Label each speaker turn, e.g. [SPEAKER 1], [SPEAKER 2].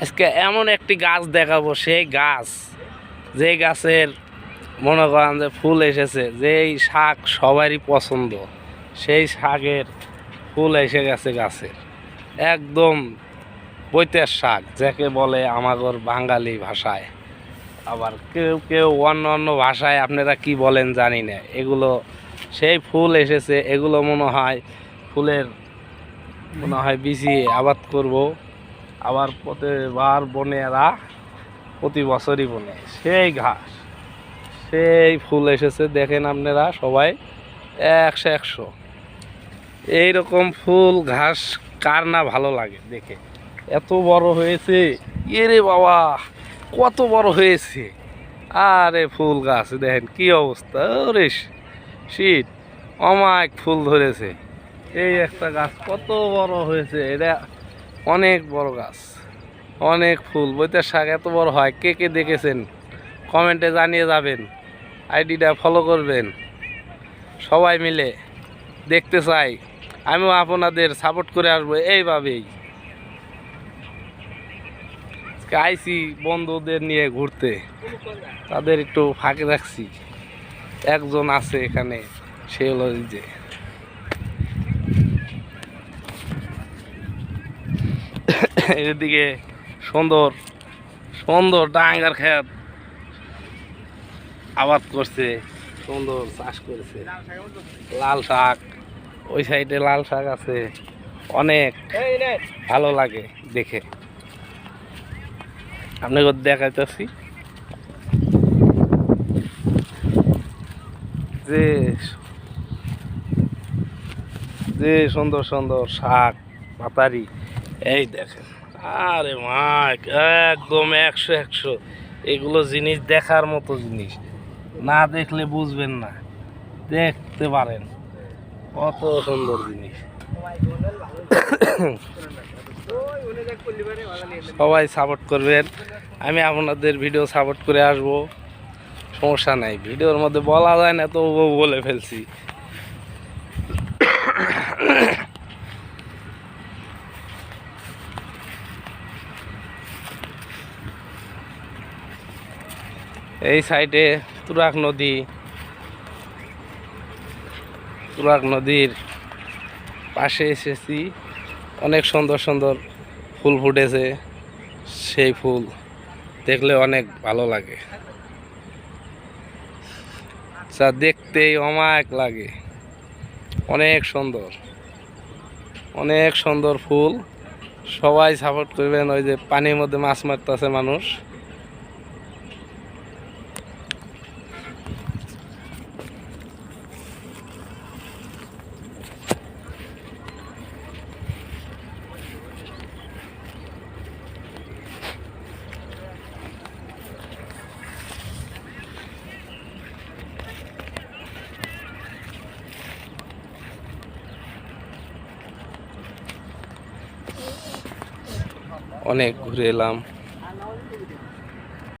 [SPEAKER 1] আজকে এমন একটি গাছ দেখাবো, সেই গাছ যে গাছের মনে করেন যে ফুল এসেছে, যেই শাক সবারই পছন্দ, সেই শাকের ফুল এসে গেছে গাছের। একদম বৈতের শাক যাকে বলে আমাগর বাঙালি ভাষায়, আবার কেউ কেউ অন্য অন্য ভাষায় আপনারা কি বলেন জানি না। এগুলো সেই ফুল এসেছে, এগুলো মনে হয় ফুলের বিচি আবাদ করব। আবার প্রতিবার বনেরা প্রতি বছরই বনে সেই ঘাস, সেই ফুল এসেছে। দেখেন আপনারা সবাই 100 এইরকম ফুল ঘাস কার না ভালো লাগে দেখে। এত বড় হয়েছে, এরে বাবা কত বড় হয়েছে। আরে ফুল গাছ দেখেন কি অবস্থা, ওরে শীত অমায়িক ফুল ধরেছে। এই একটা গাছ কত বড় হয়েছে, এটা অনেক বড় গাছ, অনেক ফুল। বৈতের শাক এত বড় হয়, কে কে দেখেছেন কমেন্টে জানিয়ে যাবেন, আইডিটা ফলো করবেন। সবাই মিলে দেখতে চাই, আমিও আপনাদের সাপোর্ট করে আসবো এইভাবেই। আইসি বন্ধুদের নিয়ে ঘুরতে, তাদের একটু ফাঁকে রাখছি। একজন আছে এখানে, সে হলো যে এদিকে সুন্দর সুন্দর ডাঙ্গার ক্ষেত আবাদ করছে, সুন্দর চাষ করেছে। লাল শাক, ওই সাইডে লাল শাক আছে, অনেক ভালো লাগে দেখে। আপনাকে দেখাইতেছি যে যে সুন্দর সুন্দর শাক পাতারি, এই দেখেন। আরে মা, একদম 100 এগুলো জিনিস দেখার মতো জিনিস, না দেখলে বুঝবেন না, দেখতে পারেন কত সুন্দর জিনিস। সবাই সাপোর্ট করবেন, আমি আপনাদের ভিডিও সাপোর্ট করে আসব, সমস্যা নাই। ভিডিওর মধ্যে বলা যায় না তো বলে ফেলছি। এই সাইডে তুরাগ নদী, তুরাগ নদীর পাশে এসেছি। অনেক সুন্দর সুন্দর ফুল ফুটেছে, সেই ফুল দেখলে অনেক ভালো লাগে, যা দেখতেই অমায়িক লাগে। অনেক সুন্দর, অনেক সুন্দর ফুল। সবাই সাপোর্ট করবেন। ওই যে পানির মধ্যে মাছ মারতেছে মানুষ। অনেক ঘুরে এলাম।